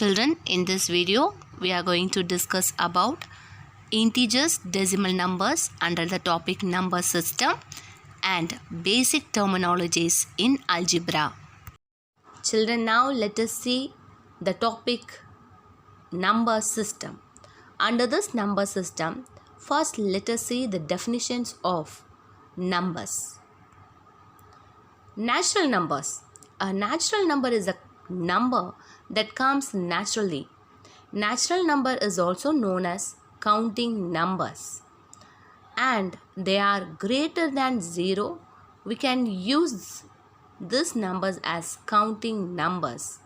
Children, in this video, we are going to discuss about integers, decimal numbers under the topic number system and basic terminologies in algebra. Children, now let us see the topic number system. Under this number system, first let us see the definitions of numbers. Natural numbers. A natural number is a number that comes naturally. Natural number is also known as counting numbers, and they are greater than 0. We can use these numbers as counting numbers.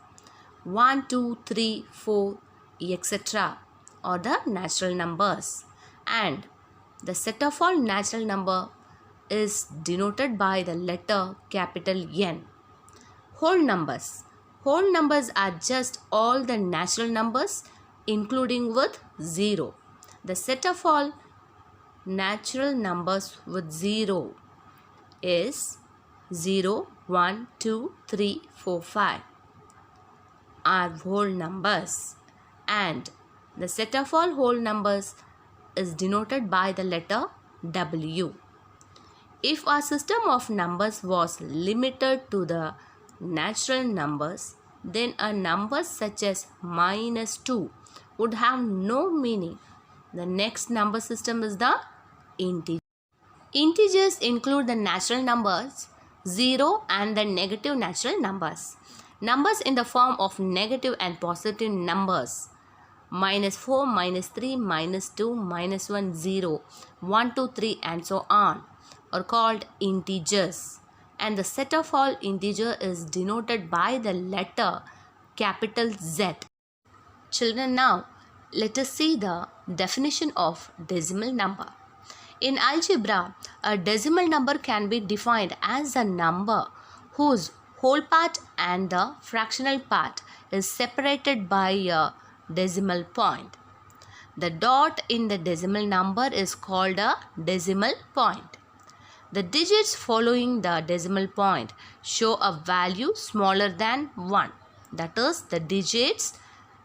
1, 2, 3, 4, etc. are the natural numbers, and the set of all natural number is denoted by the letter capital N. Whole numbers. Whole numbers are just all the natural numbers including with 0. The set of all natural numbers with 0 is 0, 1, 2, 3, 4, 5 are whole numbers, and the set of all whole numbers is denoted by the letter W. If our system of numbers was limited to the natural numbers, then a number such as -2 would have no meaning. The next number system is the integer. Integers include the natural numbers 0 and the negative natural numbers. Numbers in the form of negative and positive numbers -4, -3, -2, -1, 0, 1, 2, 3 and so on are called integers, and the set of all integer is denoted by the letter capital Z. Children, now let us see the definition of decimal number. In algebra, a decimal number can be defined as a number whose whole part and the fractional part is separated by a decimal point. The dot in the decimal number is called a decimal point. The digits following the decimal point show a value smaller than 1. That is, the digits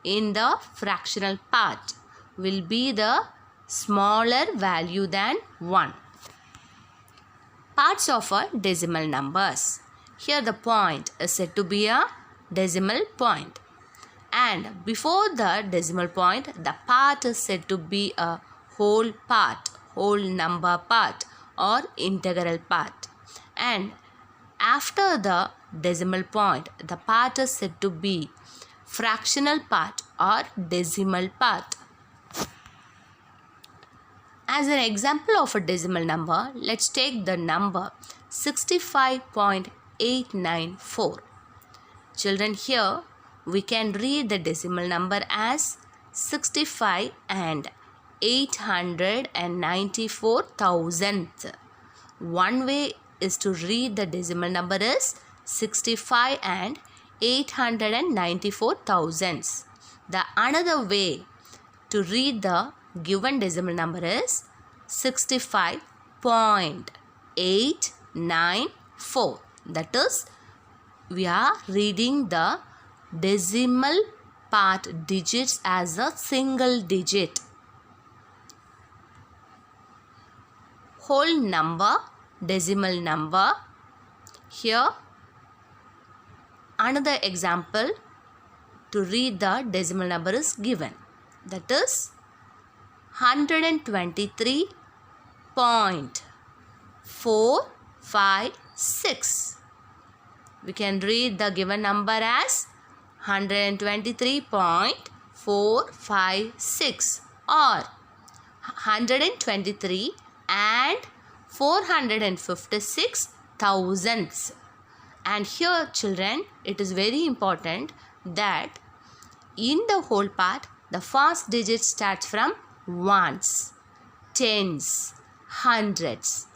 in the fractional part will be the smaller value than 1. Parts of a decimal numbers. Here the point is said to be a decimal point, and before the decimal point the part is said to be a whole part, whole number part or integral part, and after the decimal point the part is said to be fractional part or decimal part. As an example of a decimal number, let's take the number 65.894. Children, here we can read the decimal number as 65 and 894,000th. One way is to read the decimal number is 65 and 894,000ths. The another way to read the given decimal number is 65.894. That is, we are reading the decimal part digits as a single digit. Whole number, decimal number. Here another example to read the decimal number is given. That is 123.456. We can read the given number as 123.456 or 123 and 456 thousandths. And here, children, it is very important that in the whole part the first digit starts from ones, tens, hundreds.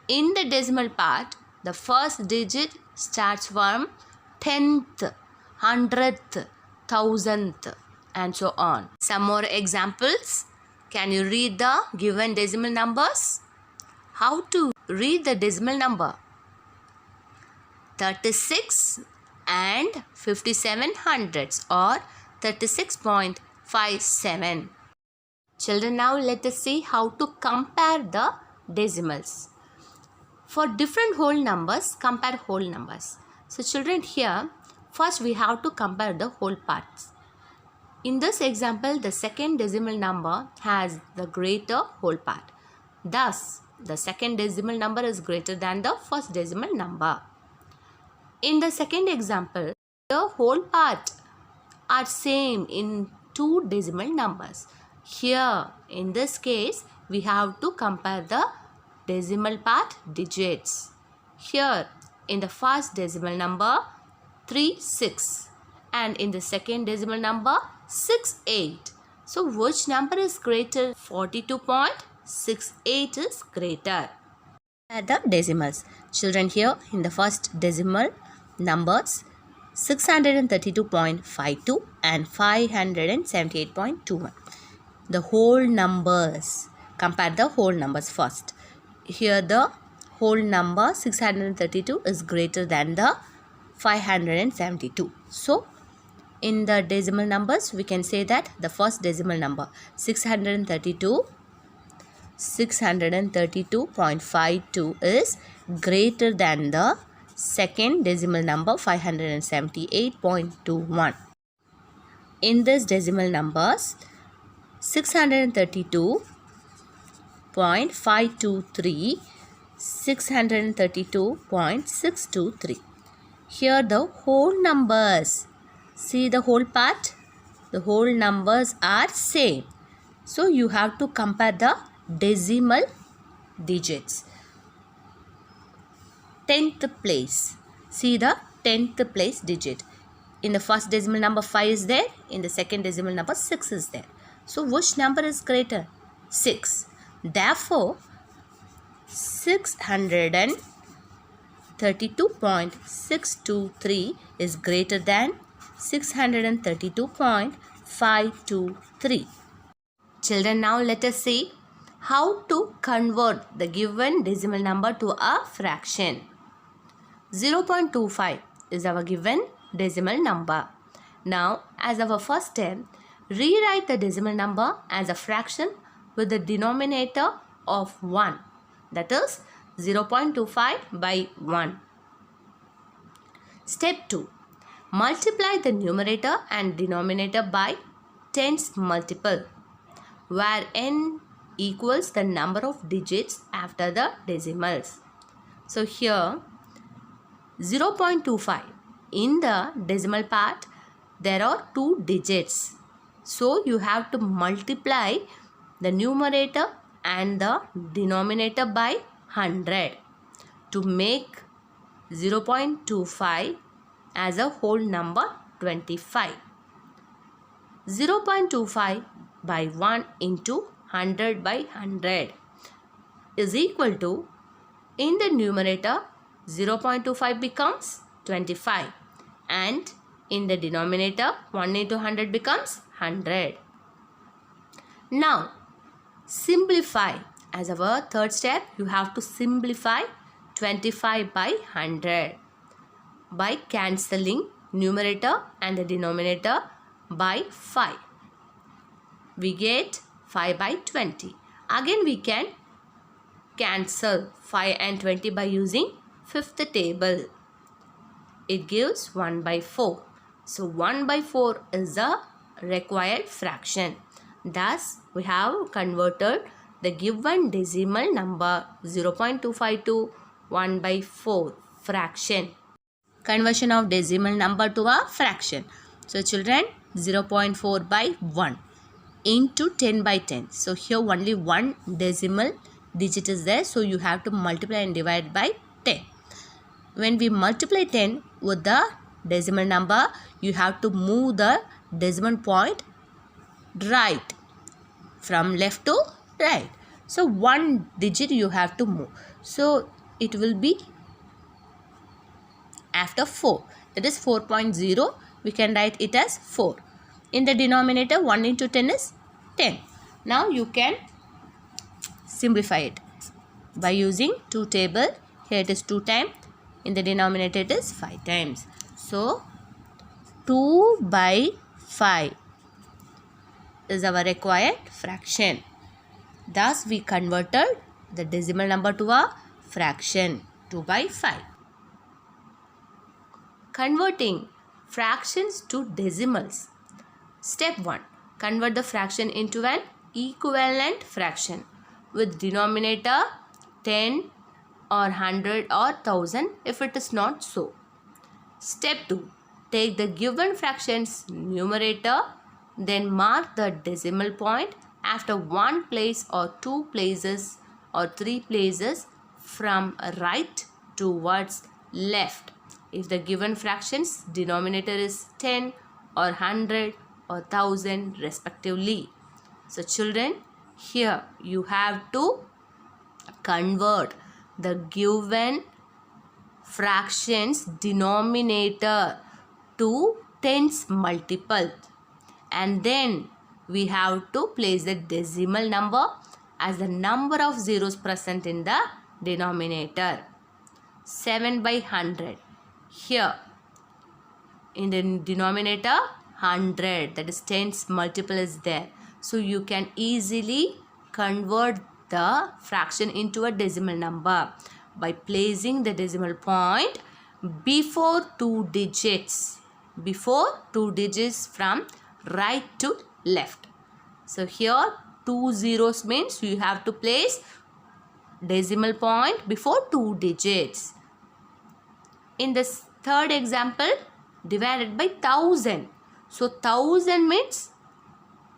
In the decimal part the first digit starts from tenth, hundredth, thousandth and so on. Some more examples. Can you read the given decimal numbers? How to read the decimal number? 36 and 57 hundredths or 36.57. Children, now let us see how to compare the decimals. For different whole numbers, compare whole numbers. So children, here first we have to compare the whole parts. In this example, the second decimal number has the greater whole part. Thus, the second decimal number is greater than the first decimal number. In the second example, the whole part are same in two decimal numbers. Here, in this case, we have to compare the decimal part digits. Here, in the first decimal number, 36, and in the second decimal number, 68. So, which number is greater? 42.68 is greater. Add the decimals. Children, here in the first decimal numbers, 632.52 and 578.21. The whole numbers. Compare the whole numbers first. Here the whole number 632 is greater than the 572. So, in the decimal numbers, we can say that the first decimal number 632.52 is greater than the second decimal number 578.21. In this decimal numbers, 632.523, 632.623. Here the whole numbers. See the whole part? The whole numbers are same. So you have to compare the decimal digits. 10th place. See the 10th place digit. In the first decimal number 5 is there. In the second decimal number 6 is there. So which number is greater? 6. Therefore, 632.623 is greater than 632.523. Children, now let us see how to convert the given decimal number to a fraction. 0.25 is our given decimal number. Now, as our first step, rewrite the decimal number as a fraction with the denominator of 1. That is 0.25 by 1. Step 2. Multiply the numerator and denominator by tens multiple, where n equals the number of digits after the decimals. So here 0.25. In the decimal part, there are 2 digits. So you have to multiply the numerator and the denominator by 100 to make 0.25 as a whole number 25. 0.25 by 1 into 100 by 100 is equal to, in the numerator 0.25 becomes 25 and in the denominator 1 into 100 becomes 100. Now simplify. As our third step, you have to simplify 25 by 100 by cancelling numerator and the denominator by 5. We get 5 by 20. Again we can cancel 5 and 20 by using fifth table. It gives 1 by 4. So 1 by 4 is the required fraction. Thus, we have converted the given decimal number 0.25 to 1 by 4 fraction. Conversion of decimal number to a fraction. So children, 0.4 by 1 into 10 by 10. So here only one decimal digit is there. So you have to multiply and divide by 10. When we multiply 10 with the decimal number, you have to move the decimal point right from left to right. So one digit you have to move. So it will be after 4. That is 4.0. We can write it as 4. In the denominator, 1 into 10 is 10. Now you can simplify it by using 2 table. Here it is 2 times. In the denominator it is 5 times. So 2 by 5 is our required fraction. Thus, we converted the decimal number to a fraction, 2 by 5. Converting fractions to decimals. Step 1. Convert the fraction into an equivalent fraction with denominator 10 or 100 or 1000 if it is not so. Step 2. Take the given fraction's numerator, then mark the decimal point after one place or two places or three places from right towards left if the given fraction's denominator is 10 or 100 or 1000 respectively. So children, here you have to convert the given fractions denominator to tens multiple, and then we have to place the decimal number as the number of zeros present in the denominator. 7 by 100. Here in the denominator 100, that is tens multiple is there. So you can easily convert the fraction into a decimal number by placing the decimal point before two digits. Before two digits from right to left. So here 2 zeros means you have to place decimal point before two digits. In this third example, divided by 1000. So 1000 means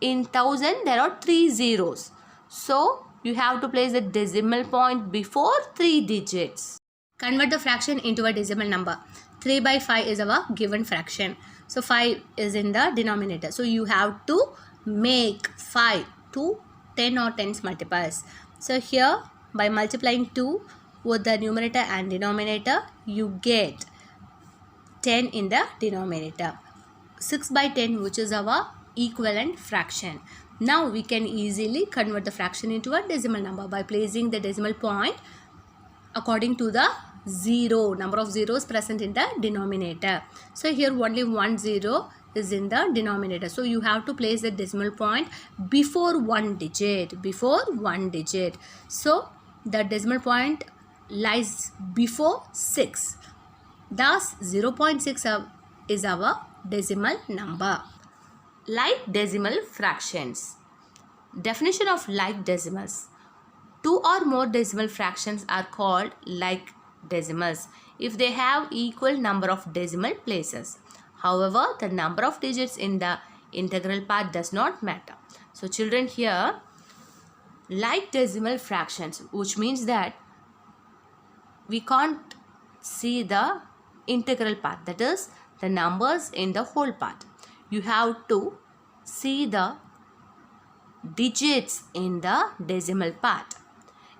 in 1000 there are 3 zeros. So you have to place the decimal point before 3 digits. Convert the fraction into a decimal number. 3 by 5 is our given fraction. So 5 is in the denominator. So you have to make 5 to 10 or tens multiples. So here by multiplying 2 with the numerator and denominator, you get 10 in the denominator. 6 by 10, which is our equivalent fraction. Now we can easily convert the fraction into a decimal number by placing the decimal point according to the number of zeros present in the denominator. So here only 1 0 is in the denominator. So you have to place the decimal point before one digit. So the decimal point lies before 6. Thus 0.6 is our decimal number. Like decimal fractions. Definition of like decimals. Two or more decimal fractions are called like decimals if they have equal number of decimal places. However, the number of digits in the integral part does not matter. So children, here like decimal fractions, which means that we can't see the integral part, that is the numbers in the whole part. You have to see the digits in the decimal part.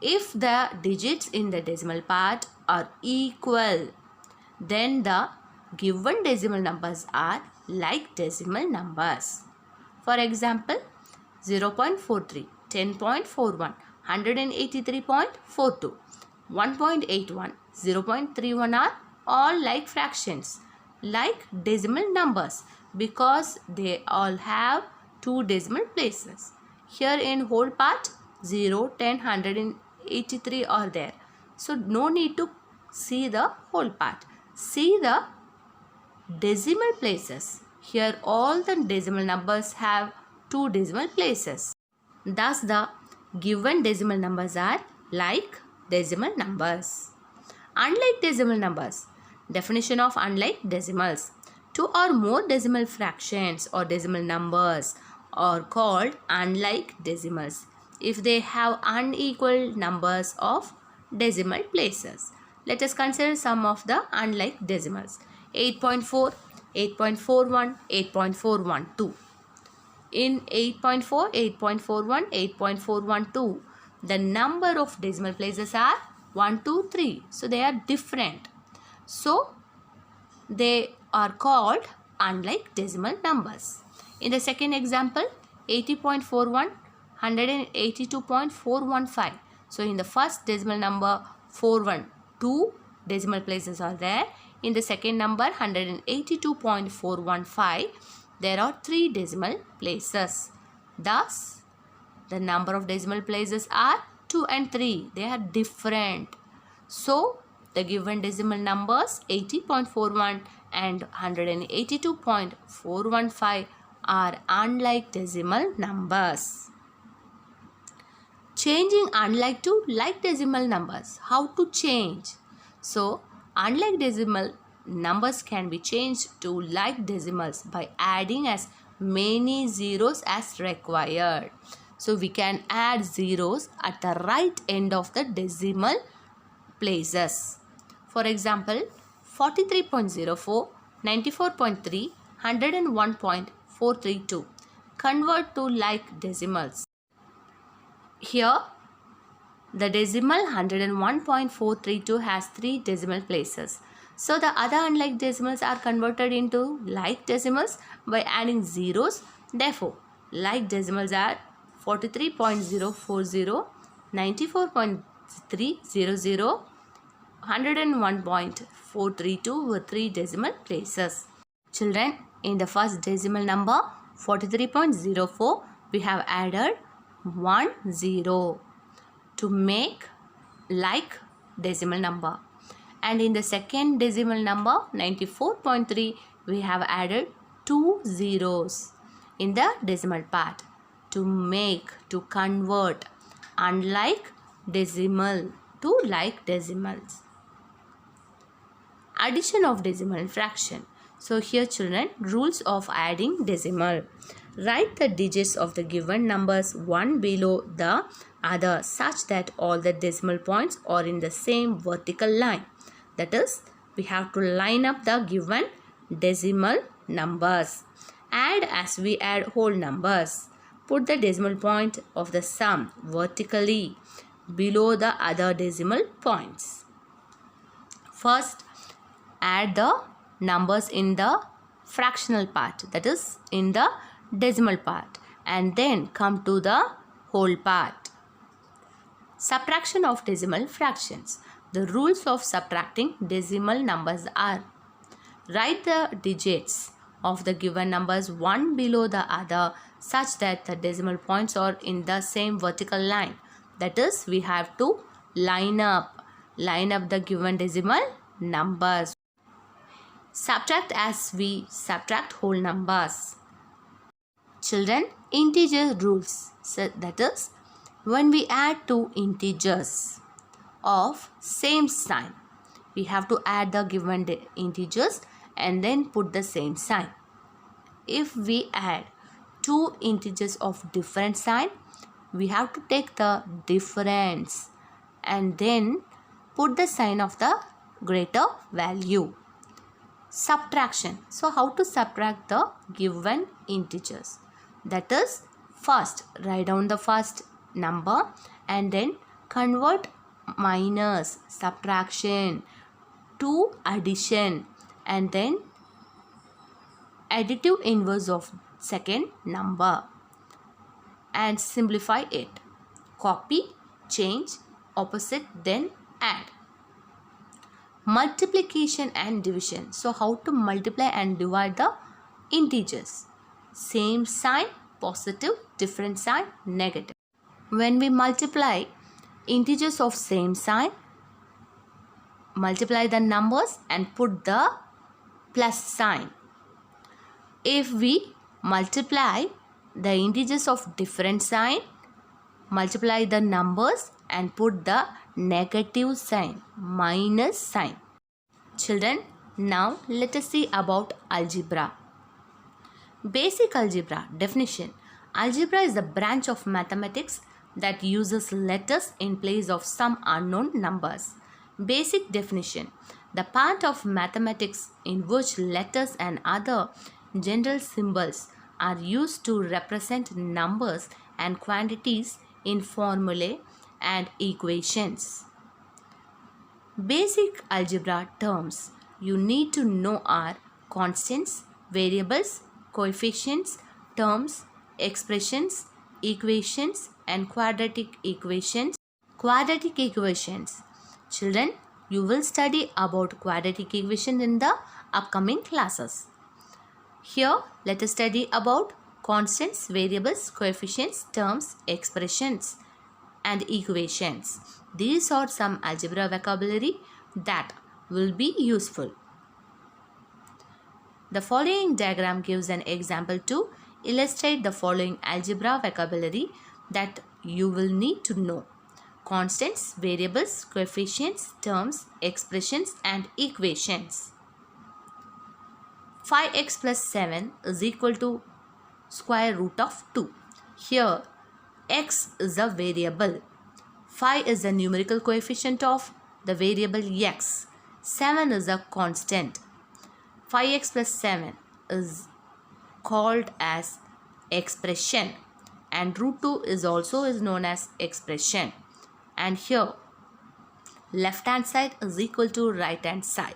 If the digits in the decimal part are equal, then the given decimal numbers are like decimal numbers. For example, 0.43, 10.41, 183.42, 1.81, 0.31 are all like fractions, like decimal numbers, because they all have two decimal places. Here in whole part, 0, 10, 183 are there. So no need to see the whole part. See the decimal places. Here all the decimal numbers have two decimal places. Thus the given decimal numbers are like decimal numbers. Unlike decimal numbers. Definition of unlike decimals. Two or more decimal fractions or decimal numbers are called unlike decimals if they have unequal numbers of decimal places. Let us consider some of the unlike decimals. 8.4, 8.41, 8.412. In 8.4, 8.41, 8.412, the number of decimal places are 1, 2, 3. So they are different. So they are called unlike decimal numbers. In the second example, 80.41, 182.415. So in the first decimal number 412 decimal places are there. In the second number 182.415, there are 3 decimal places. Thus, the number of decimal places are 2 and 3. They are different. So, the given decimal numbers 80.41 and 182.415 are unlike decimal numbers. Changing unlike to like decimal numbers. How to change? So, unlike decimal numbers can be changed to like decimals by adding as many zeros as required. So, we can add zeros at the right end of the decimal places. For example, 43.04, 94.3, 101.432. Convert to like decimals. Here, the decimal 101.432 has 3 decimal places. So, the other unlike decimals are converted into like decimals by adding zeros. Therefore, like decimals are 43.040, 94.300, 101.432 with 3 decimal places. Children, in the first decimal number 43.04, we have added 1 0 to make like decimal number. And in the second decimal number 94.3, we have added 2 zeros in the decimal part to convert unlike decimal to like decimals. Addition of decimal and fraction. So here children, rules of adding decimal. Write the digits of the given numbers one below the other such that all the decimal points are in the same vertical line. That is, we have to line up the given decimal numbers. Add as we add whole numbers. Put the decimal point of the sum vertically below the other decimal points. First, add the numbers in the fractional part, that is in the decimal part, and then come to the whole part. Subtraction of decimal fractions. The rules of subtracting decimal numbers are: write the digits of the given numbers one below the other such that the decimal points are in the same vertical line. That is, we have to line up the given decimal numbers. Subtract as we subtract whole numbers. Children, integer rules. So that is, when we add two integers of same sign, we have to add the given integers and then put the same sign. If we add two integers of different sign, we have to take the difference and then put the sign of the greater value. Subtraction. So how to subtract the given integers? That is, first write down the first number and then convert minus, subtraction to addition and then additive inverse of second number and simplify it. Copy, change, opposite, then add. Multiplication and division. So how to multiply and divide the integers? Same sign, positive, different sign, negative. When we multiply integers of same sign, multiply the numbers and put the plus sign. If we multiply the integers of different sign, multiply the numbers and put the negative sign, minus sign. Children, now let us see about algebra. Basic algebra definition. Algebra is a branch of mathematics that uses letters in place of some unknown numbers. Basic definition. The part of mathematics in which letters and other general symbols are used to represent numbers and quantities in formulae and equations. Basic algebra terms you need to know are constants, variables, coefficients, terms, expressions, equations and quadratic equations. Quadratic equations. Children, you will study about quadratic equation in the upcoming classes. Here, let us study about constants, variables, coefficients, terms, expressions, and equations. These are some algebra vocabulary that will be useful. The following diagram gives an example to illustrate the following algebra vocabulary that you will need to know. Constants, variables, coefficients, terms, expressions, and equations. 5x plus 7 is equal to square root of 2. Here, x is a variable. 5 is the numerical coefficient of the variable x. 7 is a constant. 5x plus 7 is called as expression, and root 2 is also known as expression. And here, left hand side is equal to right hand side.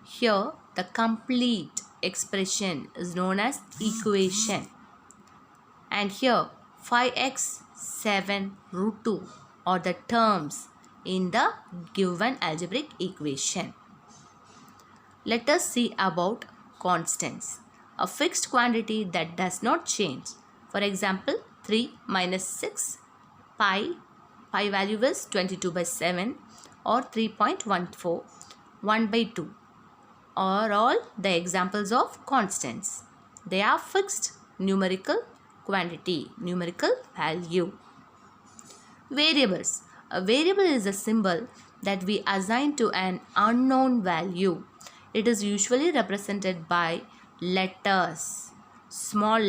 Here, the complete expression is known as equation. And here, 5x, 7, root 2 are the terms in the given algebraic equation. Let us see about constants. A fixed quantity that does not change. For example, 3 minus 6, pi value is 22 by 7 or 3.14, 1 by 2 are all the examples of constants. They are fixed numerical quantity, numerical value. Variables. A variable is a symbol that we assign to an unknown value. It is usually represented by letters, small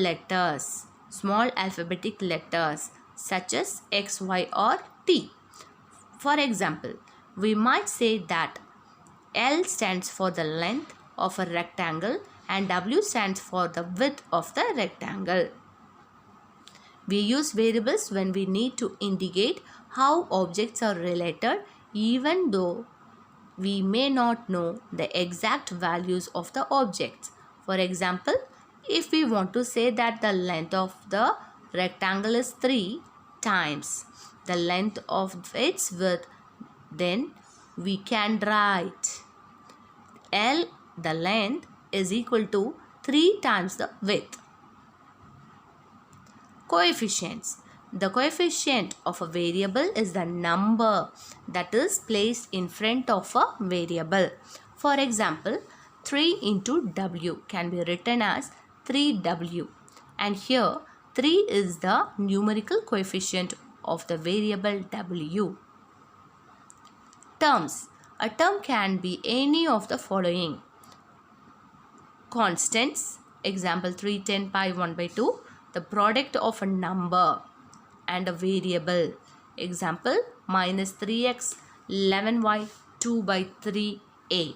alphabetic letters such as X, Y or T. For example, we might say that L stands for the length of a rectangle and W stands for the width of the rectangle. We use variables when we need to indicate how objects are related, even though we may not know the exact values of the objects. For example, if we want to say that the length of the rectangle is 3 times the length of its width, then we can write L, the length, is equal to 3 times the width. Coefficients. The coefficient of a variable is the number that is placed in front of a variable. For example, 3 into W can be written as 3W, and here 3 is the numerical coefficient of the variable W. Terms. A term can be any of the following. Constants. Example 3, 10, pi, 1 by 2. The product of a number and a variable. Example minus 3x, 11y, 2 by 3a.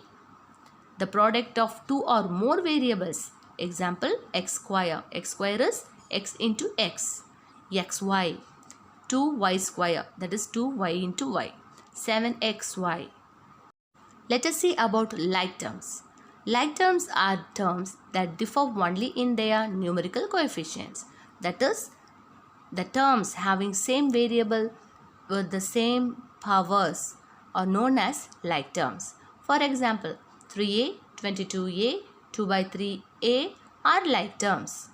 The product of two or more variables. Example x square. X square is x into x. xy. 2y square, that is 2y into y. 7xy. Let us see about like terms. Like terms are terms that differ only in their numerical coefficients. That is, the terms having same variable with the same powers are known as like terms. For example, 3a, 22a, 2 by 3a are like terms.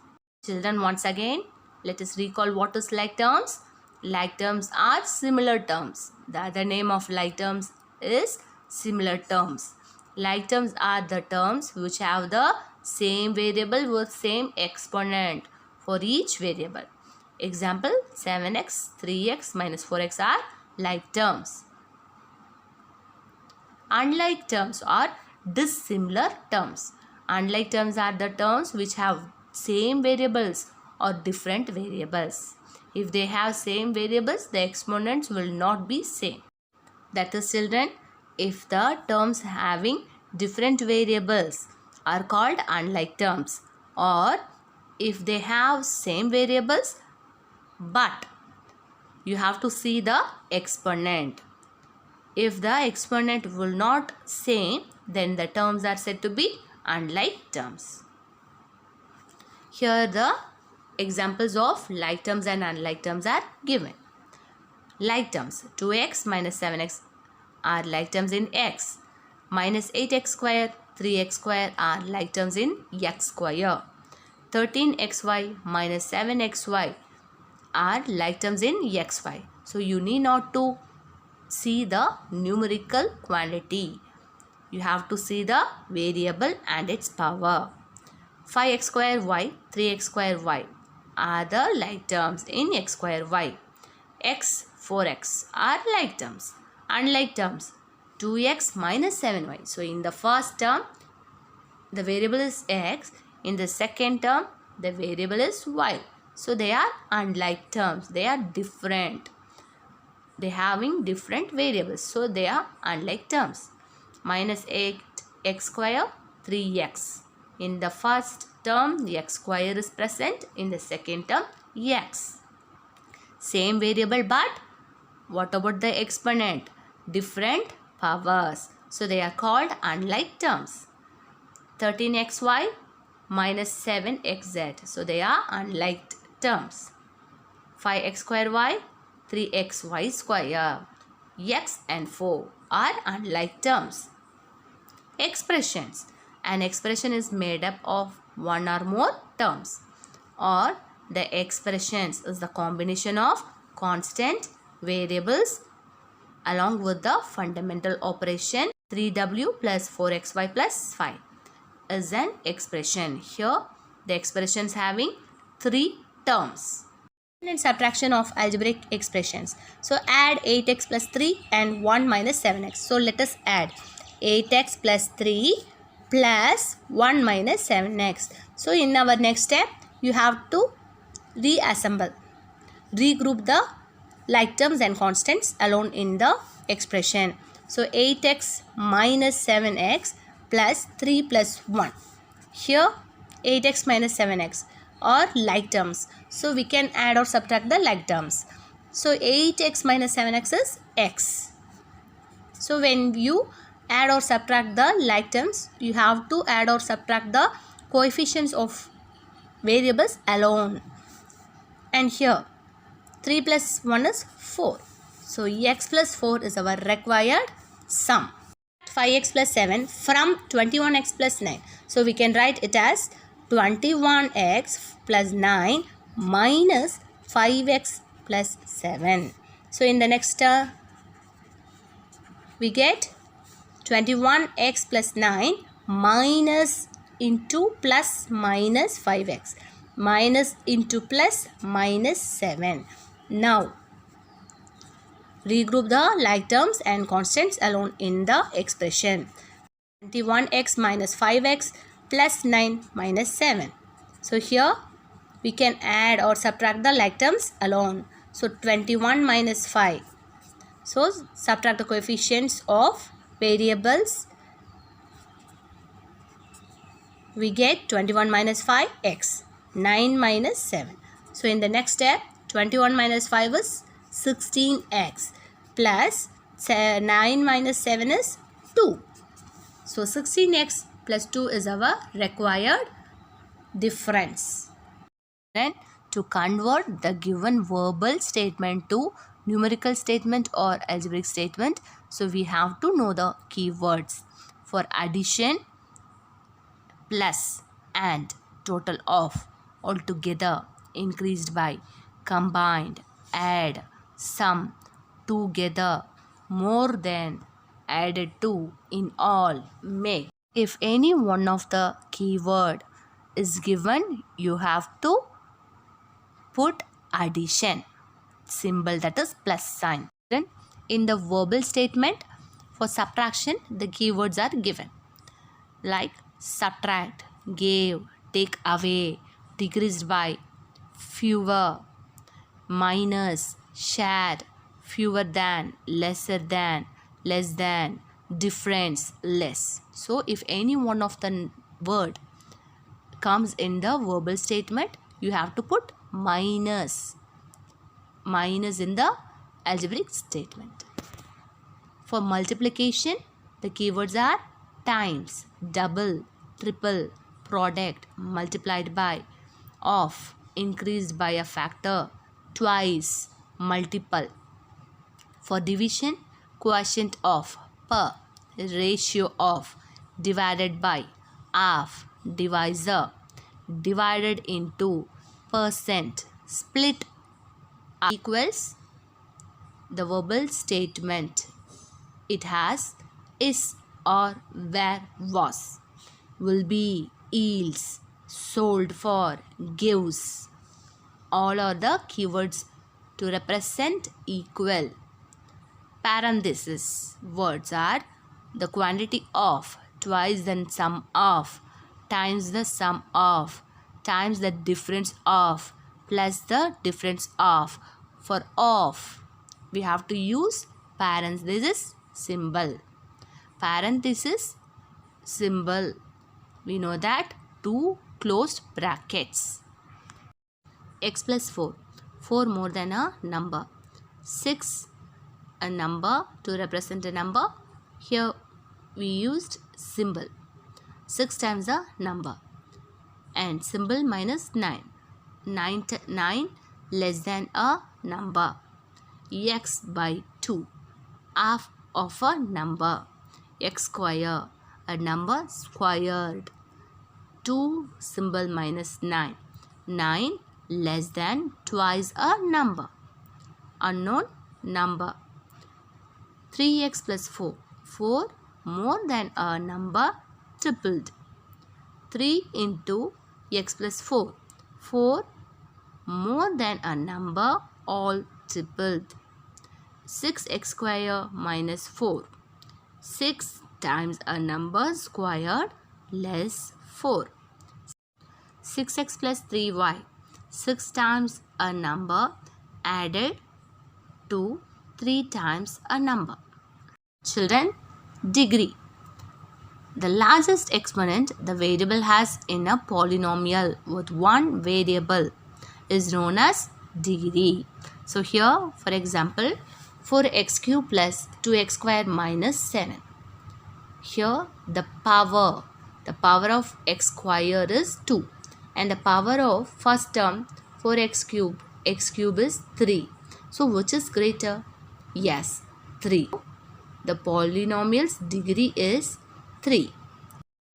Children, once again, let us recall what is like terms. Like terms are similar terms. The other name of like terms is similar terms. Like terms are the terms which have the same variable with same exponent for each variable. Example 7x, 3x minus 4x are like terms. Unlike terms are dissimilar terms. Unlike terms are the terms which have same variables or different variables. If they have same variables, the exponents will not be same. That is, children, if the terms having different variables are called unlike terms, or if they have same variables but you have to see the exponent. If the exponent will not same, then the terms are said to be unlike terms. Here the examples of like terms and unlike terms are given. Like terms, 2x minus 7x are like terms in x. Minus 8x square 3x square are like terms in x square. 13xy minus 7xy are like terms in xy. So you need not to see the numerical quantity. You have to see the variable and its power. 5x square y, 3x square y are the like terms in x square y. X, 4x are like terms. Unlike terms, 2x minus 7y. So in the first term, the variable is x. In the second term, the variable is y. So they are unlike terms. They are different. They having different variables. So they are unlike terms. Minus 8x square, 3x. In the first term, the x square is present. In the second term, x. Same variable, but what about the exponent? Different powers. So they are called unlike terms. 13xy minus 7xz. So they are unlike terms. 5x square y, 3xy square. X and 4 are unlike terms. Expressions. An expression is made up of one or more terms, or the expressions is the combination of constant variables along with the fundamental operation 3w plus 4xy plus 5 is an expression. Here the expressions having 3 terms. And subtraction of algebraic expressions. So add 8x plus 3 and 1 minus 7x. So let us add 8x plus 3 plus 1 minus 7x. So in our next step, you have to regroup the like terms and constants alone in the expression. So 8x minus 7x plus 3 plus 1. Here 8x minus 7x are like terms. So we can add or subtract the like terms. So 8x minus 7x is x. So when you add or subtract the like terms, you have to add or subtract the coefficients of variables alone. And here 3 plus 1 is 4. So x plus 4 is our required sum. 5x plus 7 from 21x plus 9. So we can write it as 21x plus 9 minus 5x plus 7. So in the next we get 21x plus 9 minus into plus minus 5x. Minus into plus minus 7. Now regroup the like terms and constants alone in the expression. 21x minus 5x plus 9 minus 7. So here we can add or subtract the like terms alone. So 21 minus 5. So subtract the coefficients of variables. We get 21 minus 5 x. 9 minus 7. So in the next step, 21 minus 5 is 16x plus 9 minus 7 is 2. So 16x plus 2 is our required difference. Then to convert the given verbal statement to numerical statement or algebraic statement, so we have to know the keywords. For addition, plus, and, total of, altogether, increased by, combined, add, sum, together, more than, added to, in all, make. If any one of the keyword is given, you have to put addition symbol, that is plus sign. Then in the verbal statement, for subtraction, the keywords are given like subtract, gave, take away, decreased by, fewer, minus, shared, fewer than, lesser than, less than, difference, less. So if any one of the word comes in the verbal statement, you have to put minus in the algebraic statement. For multiplication, the keywords are times, double, triple, product, multiplied by, of, increased by a factor, twice, multiple. For division, quotient of, per, ratio of, divided by half, divisor, divided into, percent, split, equals the verbal statement. It has is or where was, will be, yields, sold for, gives. All are the keywords to represent equal. Parenthesis words are the quantity of, twice the sum of, times the sum of, times the difference of, plus the difference of. For of, we have to use parenthesis symbol. Parenthesis symbol, we know that, two closed brackets. X plus 4, 4 more than a number. 6, a number to represent a number. Here we used symbol. 6 times the number. And symbol minus 9. 9 less than a number. X by 2, half of a number. X square, a number squared. 2 symbol minus 9. 9 less than twice a number. Unknown number. 3x plus 4, 4 more than a number, tripled. 3 into x plus 4, 4 more than a number, all tripled. 6x square minus 4, 6 times a number squared less 4. 6x plus 3y, 6 times a number added to 3 times a number. Children, degree. The largest exponent the variable has in a polynomial with one variable is known as degree. So here, for example, 4x cube plus 2x square minus 7. Here the power of x square is 2 and the power of first term 4x cube, x cube is 3. So which is greater? Yes, 3. The polynomial's degree is 3.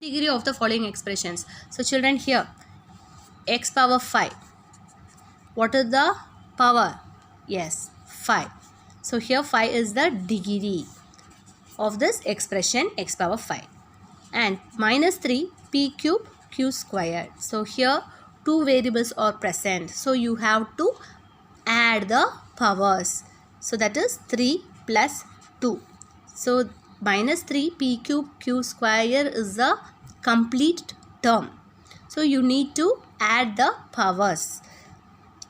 Degree of the following expressions. So children, here x power 5. What is the power? Yes, 5. So here 5 is the degree of this expression x power 5. And minus 3 p cube q squared. So here two variables are present. So you have to add the powers. So that is 3 plus 2. So minus 3 p cube q square is the complete term. So you need to add the powers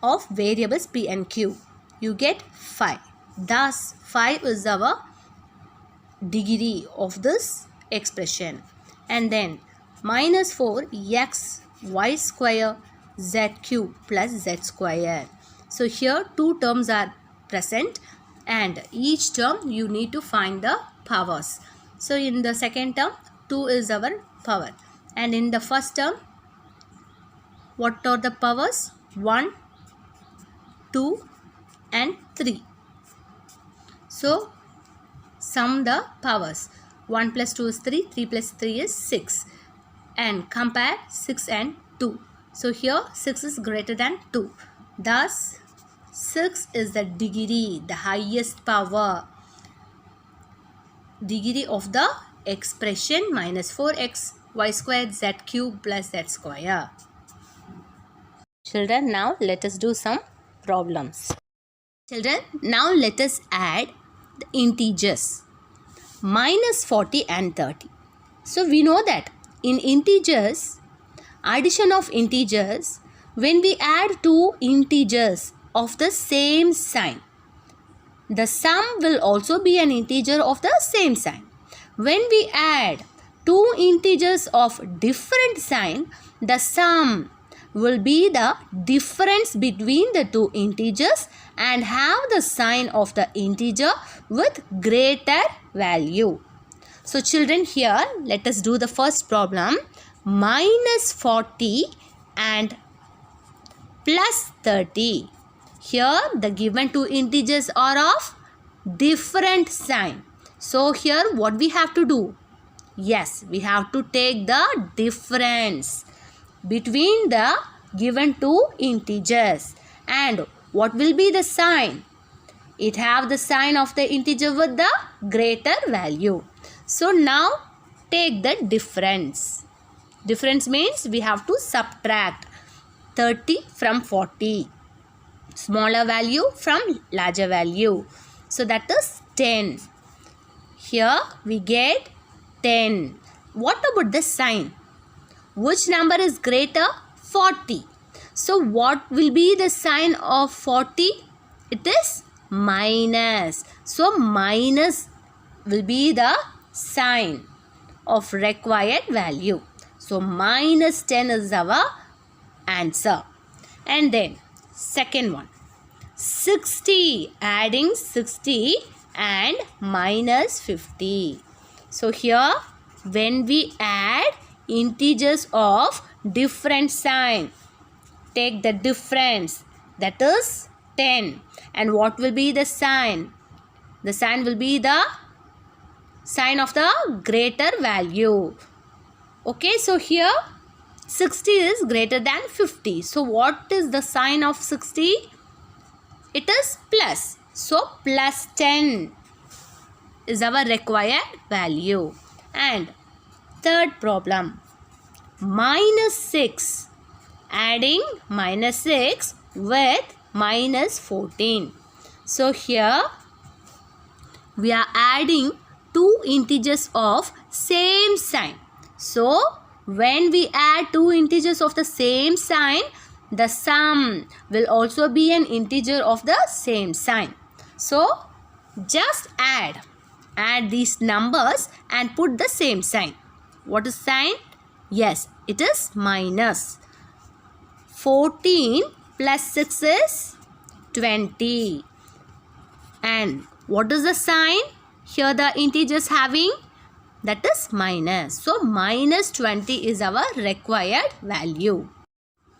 of variables p and q. You get 5. Thus 5 is our degree of this expression. And then minus 4 x y square z cube plus z square. So here two terms are present and each term you need to find the powers. So in the second term 2 is our power and in the first term what are the powers? 1, 2 and 3. So sum the powers. 1 plus 2 is 3, 3 plus 3 is 6 and compare 6 and 2. So here 6 is greater than 2. Thus 6 is the degree, the highest power. Degree of the expression minus 4x y squared z cube plus z square. Children, now let us do some problems. Children, now let us add the integers minus 40 and 30. So we know that in integers, addition of integers, when we add two integers of the same sign, the sum will also be an integer of the same sign. When we add two integers of different sign, the sum will be the difference between the two integers and have the sign of the integer with greater value. So children, here let us do the first problem. Minus 40 and plus 30. Here the given two integers are of different sign. So here what we have to do? Yes, we have to take the difference between the given two integers. And what will be the sign? It have the sign of the integer with the greater value. So now take the difference. Difference means we have to subtract 30 from 40. Smaller value from larger value. So that is 10. Here we get 10. What about the sign? Which number is greater? 40. So what will be the sign of 40? It is minus. So minus will be the sign of required value. So minus 10 is our answer. And then second one, 60, adding 60 and minus 50. So here when we add integers of different sign, take the difference, that is 10. And what will be the sign? The sign will be the sign of the greater value. Okay, so here 60 is greater than 50. So what is the sign of 60? It is plus. So plus 10 is our required value. And third problem, minus 6, adding minus 6 with minus 14. So here we are adding two integers of same sign. So when we add two integers of the same sign, the sum will also be an integer of the same sign. So just add these numbers and put the same sign. What is sign? Yes, it is minus. 14 plus 6 is 20. And what is the sign? Here the integers having, that is minus. So minus 20 is our required value.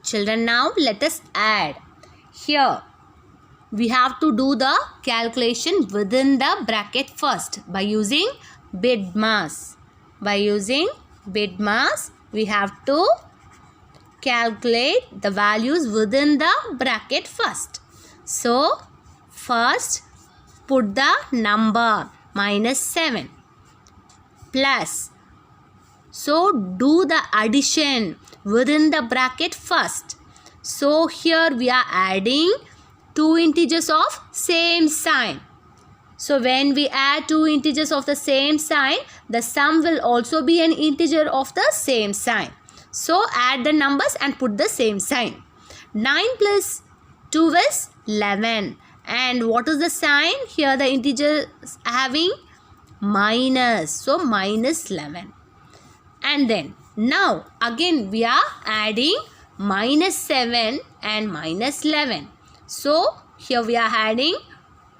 Children, now let us add. Here we have to do the calculation within the bracket first by using BIDMAS. By using BIDMAS, we have to calculate the values within the bracket first. So first put the number minus 7 plus. So do the addition within the bracket first. So here we are adding two integers of same sign. So when we add two integers of the same sign, the sum will also be an integer of the same sign. So add the numbers and put the same sign. 9 plus 2 is 11. And what is the sign? Here the integer is having minus. So minus 11. And then now again we are adding minus 7 and minus 11. So here we are adding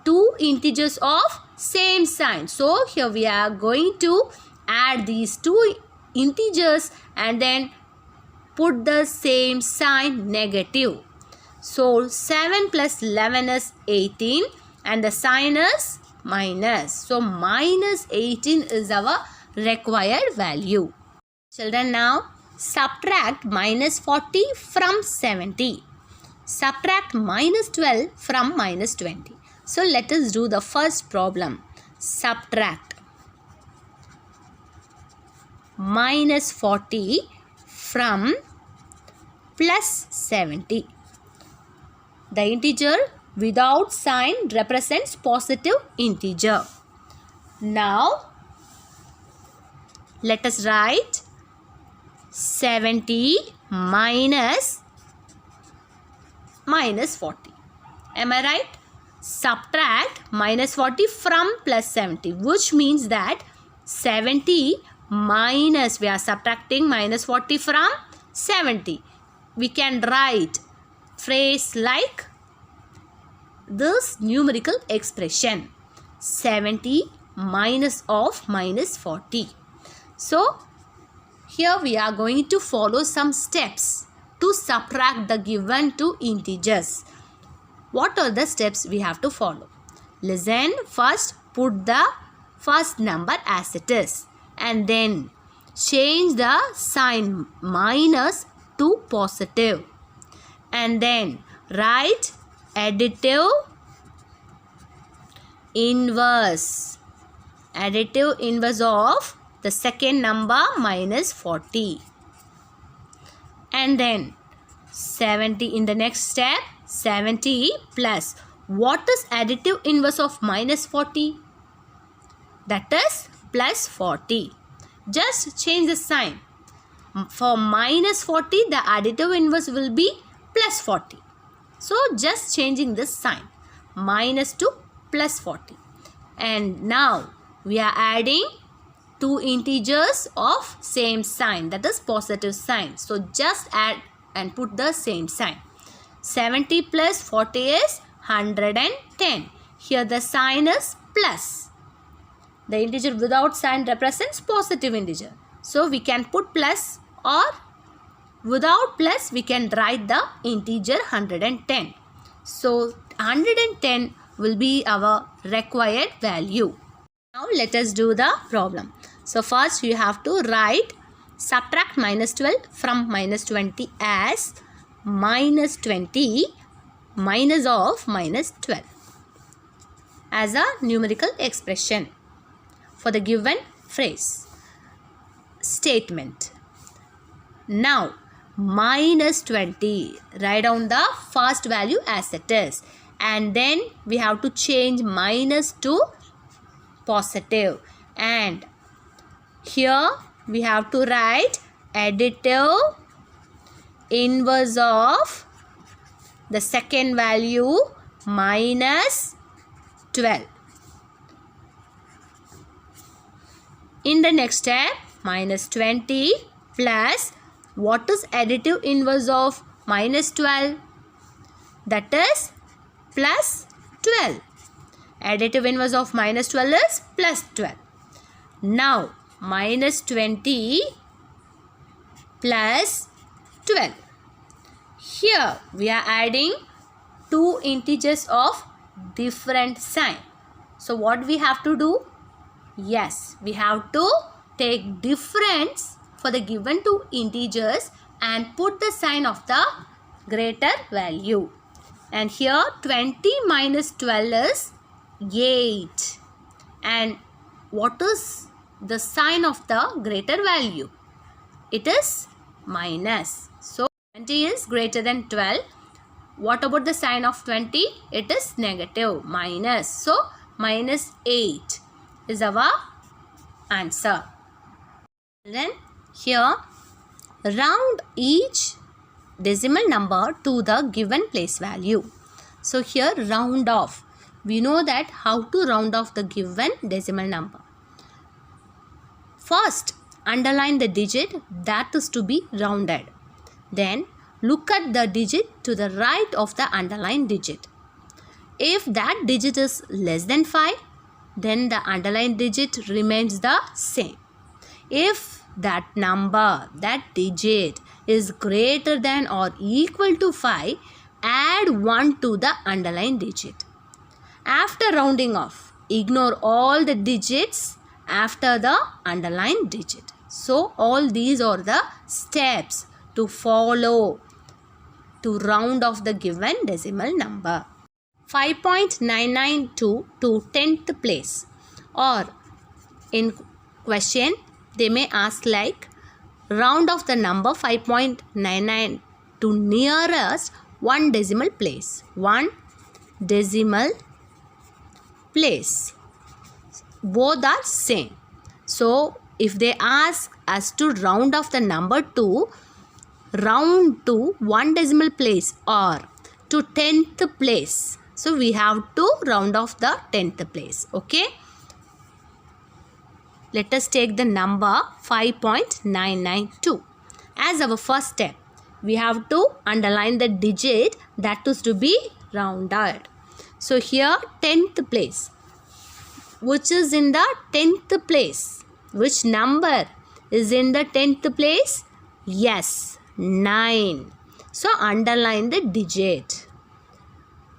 two integers of same sign. So here we are going to add these two integers and then put the same sign, negative. So 7 plus 11 is 18 and the sign is minus. So minus 18 is our required value. Children, now subtract minus 40 from 70. Subtract minus 12 from minus 20. So let us do the first problem. Subtract minus 40 from plus 70. The integer without sign represents positive integer. Now let us write 70 minus 40. Am I right? Subtract minus 40 from plus 70, which means that 70 minus, we are subtracting minus 40 from 70. We can write phrase like this numerical expression, 70 minus of minus 40. So here we are going to follow some steps to subtract the given two integers. What are the steps we have to follow? Listen, first put the first number as it is. and then change the sign minus to positive, and then write additive inverse of the second number minus 40, and then 70 in the next step. 70 plus what is additive inverse of minus 40? That is plus 40. Just change the sign. For minus 40, the additive inverse will be plus 40. So just changing this sign, minus to plus 40. And now we are adding two integers of same sign, that is positive sign. So just add and put the same sign. 70 plus 40 is 110. Here the sign is plus. The integer without sign represents positive integer. So we can put plus, or without plus we can write the integer 110. So 110 will be our required value. Now let us do the problem. So first you have to write subtract minus 12 from minus 20 as minus 20 minus of minus 12 as a numerical expression for the given phrase statement. Now minus 20, write down the first value as it is, and then we have to change minus to positive, and here we have to write additive inverse of the second value minus 12. In the next step, minus 20 plus what is additive inverse of minus 12? That is plus 12. Additive inverse of minus 12 is plus 12. Now minus 20 plus 12. Here we are adding two integers of different sign. So what we have to do? Yes, we have to take difference for the given two integers and put the sign of the greater value. And here 20 minus 12 is 8. And what is the sign of the greater value? It is minus. So 20 is greater than 12. What about the sign of 20? It is negative, minus. So minus 8 is our answer. Then here round each decimal number to the given place value. So here round off. We know that how to round off the given decimal number. First, underline the digit that is to be rounded. Then look at the digit to the right of the underlined digit. If that digit is less than 5, then the underlined digit remains the same. If that number, that digit is greater than or equal to 5, add 1 to the underlined digit. After rounding off, ignore all the digits after the underlined digit. So all these are the steps to follow to round off the given decimal number. 5.992 to 10th place, or in question they may ask like round off the number 5.99 to nearest one decimal place. One decimal place. Both are same. So if they ask us to round off the number to round to one decimal place or to 10th place, so we have to round off the 10th place. Okay. Let us take the number 5.992 as our first step. We have to underline the digit that is to be rounded. So here 10th place. Which is in the 10th place? Which number is in the 10th place? Yes, 9. So underline the digit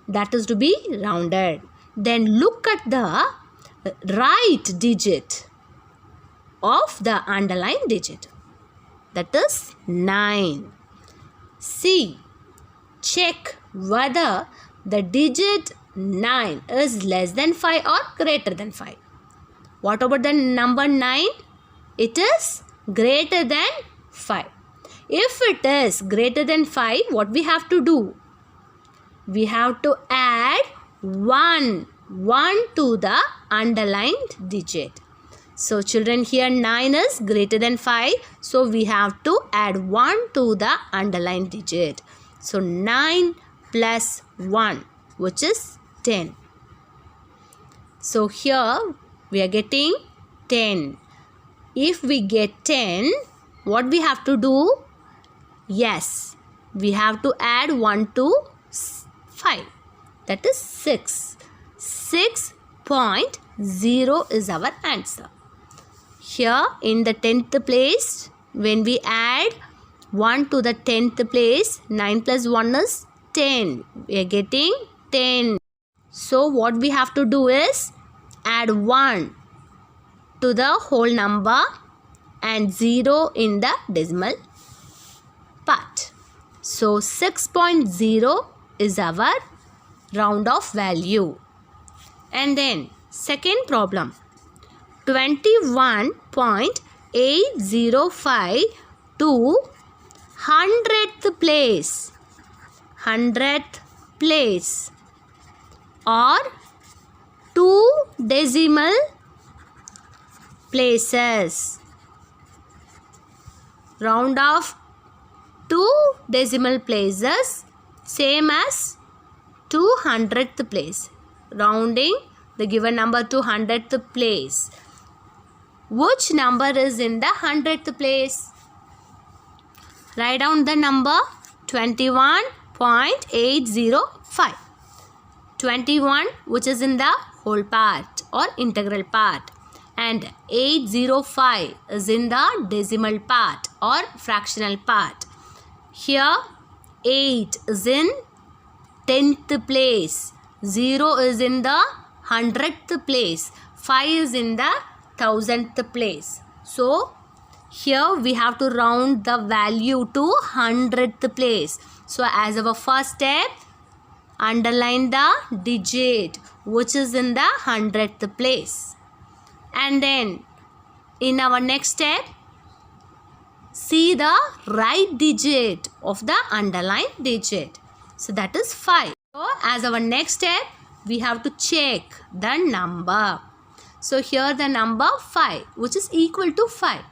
that is to be rounded. Then look at the right digit. of the underlined digit. That is 9. C. Check whether the digit 9 is less than 5 or greater than 5. What about the number 9? It is greater than 5. If it is greater than 5, what we have to do? We have to add 1 to the underlined digit. So children, here 9 is greater than 5. So we have to add 1 to the underlined digit. So 9 plus 1, which is 10. So here we are getting 10. If we get 10, what we have to do? Yes, we have to add 1 to 5. That is 6. 6.0 is our answer. Here in the 10th place, when we add 1 to the 10th place, 9 plus 1 is 10. We are getting 10. So what we have to do is add 1 to the whole number and 0 in the decimal part. So 6.0 is our round off value. And then second problem, 21.805 to 100th place. 100th place or 2 decimal places. Round off 2 decimal places same as 200th place. Rounding the given number to 100th place. Which number is in the 100th place? Write down the number 21.805. 21, which is in the whole part or integral part, and 805 is in the decimal part or fractional part. Here 8 is in 10th place, 0 is in the 100th place, 5 is in the 1000th place. So here we have to round the value to 100th place. So as our first step, underline the digit which is in the 100th place. And then in our next step, see the right digit of the underlined digit. So that is 5. So as our next step, we have to check the number. So here the number 5, which is equal to 5.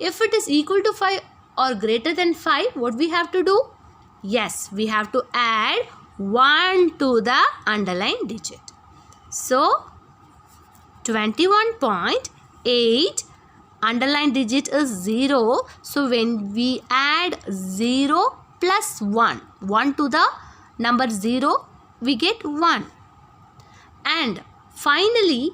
If it is equal to 5 or greater than 5, what we have to do? Yes, we have to add 1 to the underlined digit. So 21.8 underlined digit is 0. So when we add 0 plus 1 to the number 0, we get 1. And finally,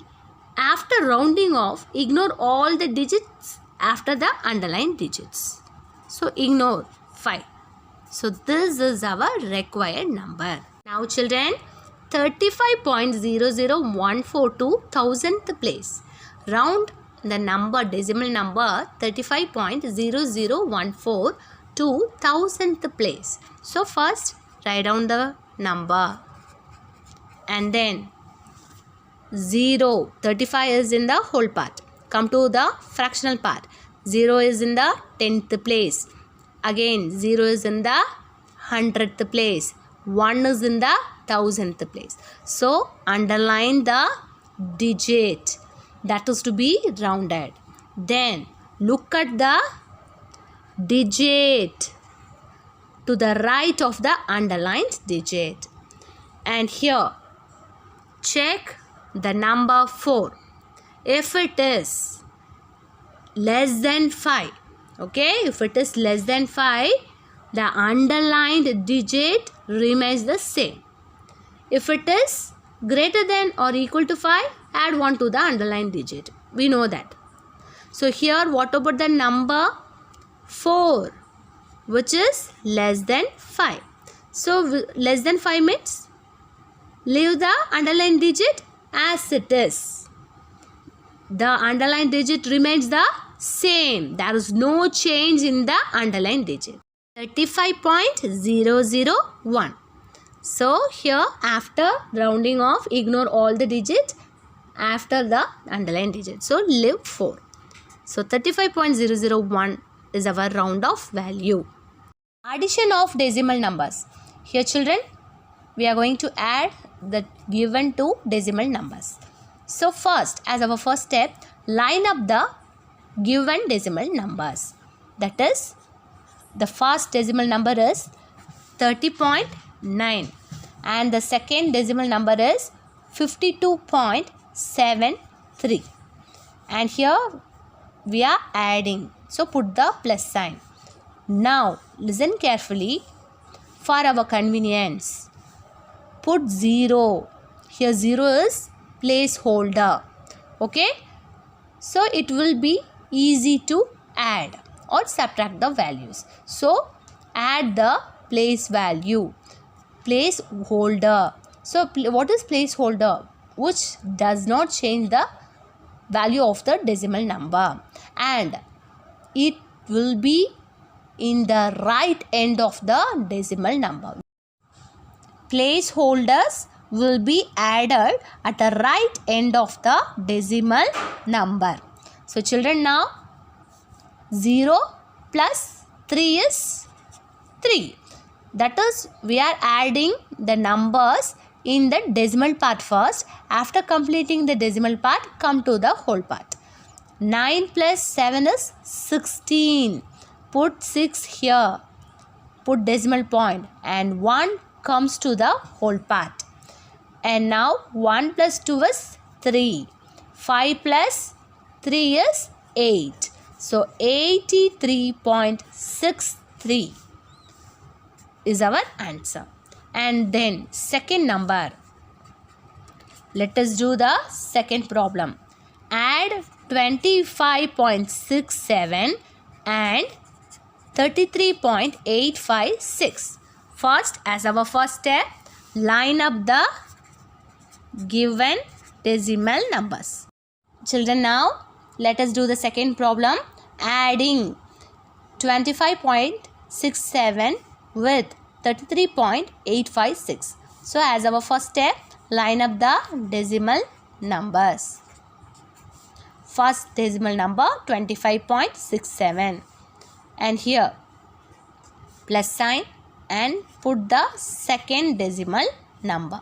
after rounding off, ignore all the digits after the underlined digits. So ignore 5. So this is our required number. Now children, 35.0014 to 1000th place. Round the number, decimal number 35.0014 to 1000th place. So first write down the number and then 0. 35 is in the whole part. Come to the fractional part. 0 is in the 10th place. Again 0 is in the 100th place. 1 is in the 1000th place. So underline the digit that is to be rounded. Then look at the digit to the right of the underlined digit. And here check the number 4. If it is less than 5, okay, if it is less than 5, the underlined digit remains the same. If it is greater than or equal to 5, add 1 to the underlined digit. We know that. So here what about the number 4, which is less than 5? So less than 5 means leave the underlined digit as it is. The underlined digit remains the same. There is no change in the underlying digit. 35.001. So here after rounding off, ignore all the digits after the underlying digit. So leave 4. So 35.001 is our round off value. Addition of decimal numbers. Here children, we are going to add the given two decimal numbers. So first, as our first step, line up the given decimal numbers. That is, the first decimal number is 30.9 and the second decimal number is 52.73. And here we are adding. So put the plus sign. Now listen carefully. For our convenience, put 0. Here 0 is placeholder. Okay. So it will be easy to add or subtract the values. So add the place value. Placeholder. So what is placeholder? Which does not change the value of the decimal number. And it will be in the right end of the decimal number. Placeholders will be added at the right end of the decimal number. So children, now 0 plus 3 is 3. That is, we are adding the numbers in the decimal part first. After completing the decimal part, come to the whole part. 9 plus 7 is 16. Put 6 here. Put decimal point and 1 comes to the whole part. And now 1 plus 2 is 3. 5 plus 3 is 8. So 83.63 is our answer. And then second number. Let us do the second problem. Add 25.67 and 33.856. First, as our first step, line up the given decimal numbers. Children, now let us do the second problem. Adding 25.67 with 33.856. So as our first step, line up the decimal numbers. First decimal number 25.67 and here plus sign and put the second decimal number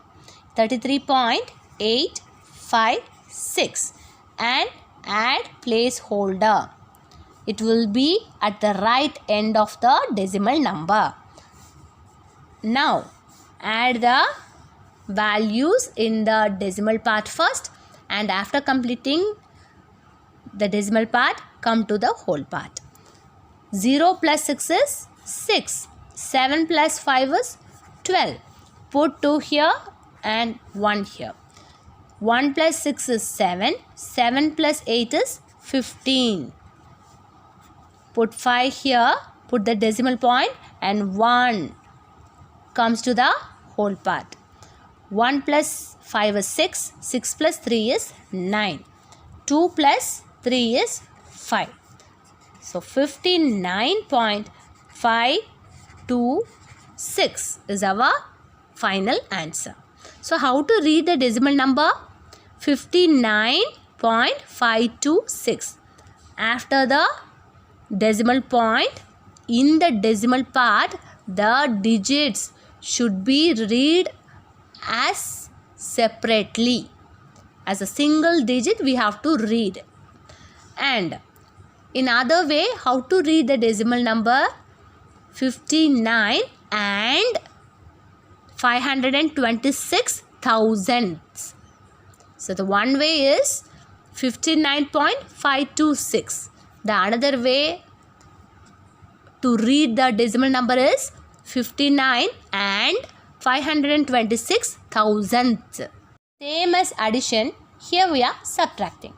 33.856 and add placeholder. It will be at the right end of the decimal number. Now add the values in the decimal part first and after completing the decimal part, come to the whole part. 0 plus 6 is 6. 7 plus 5 is 12. Put 2 here and 1 here. 1 plus 6 is 7. 7 plus 8 is 15. Put 5 here. Put the decimal point and 1 comes to the whole part. 1 plus 5 is 6. 6 plus 3 is 9. 2 plus 3 is 5. So 59.526 is our final answer. So how to read the decimal number? 59.526. After the decimal point, in the decimal part, the digits should be read as separately. As a single digit, we have to read. And in other way, how to read the decimal number? 59 and 526 thousandths. So the one way is 59.526. The another way to read the decimal number is 59 and 526 thousandths. Same as addition, here we are subtracting.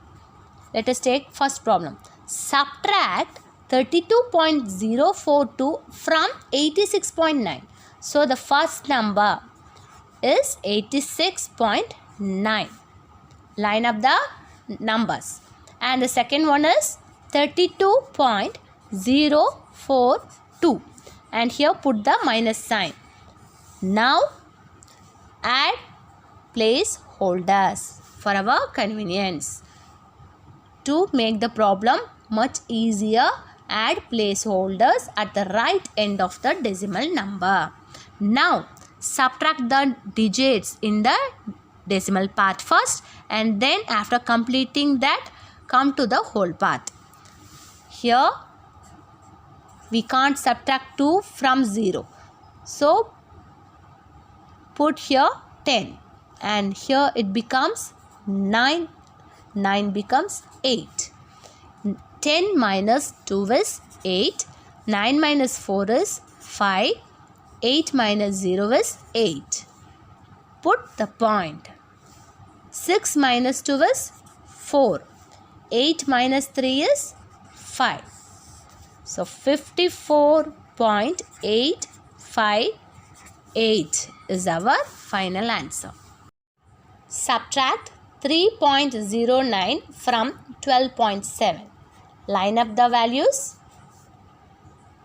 Let us take first problem. Subtract 32.042 from 86.9. So the first number is 86.9. Line up the numbers. And the second one is 32.042 and here put the minus sign. Now add placeholders for our convenience. To make the problem much easier, add placeholders at the right end of the decimal number. Now subtract the digits in the decimal part first, and then after completing that, come to the whole part. Here we can't subtract 2 from 0. So put here 10 and here it becomes 9. 9 becomes 8. 10 minus 2 is 8. 9 minus 4 is 5. 8 minus 0 is 8. Put the point. 6 minus 2 is 4. 8 minus 3 is 5. So 54.858 is our final answer. Subtract 3.09 from 12.7. Line up the values.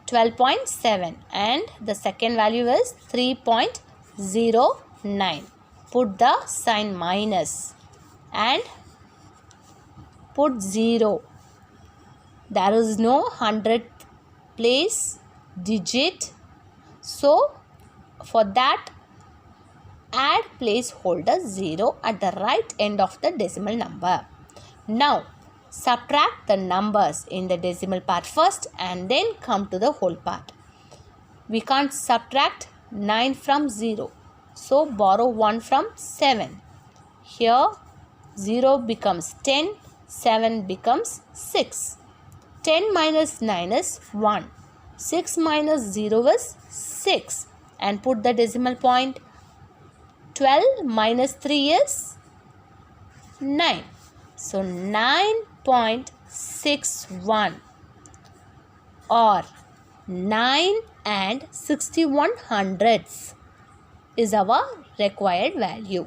12.7 and the second value is 3.09. Put the sign minus and put 0. There is no 100th place digit, so for that add placeholder 0 at the right end of the decimal number. Now subtract the numbers in the decimal part first and then come to the whole part. We can't subtract 9 from 0, so borrow 1 from 7. Here 0 becomes 10, 7 becomes 6. 10 minus 9 is 1. 6 minus 0 is 6 and put the decimal point. 12 minus 3 is 9. So 9.61 or 9 and 61 hundredths is our required value.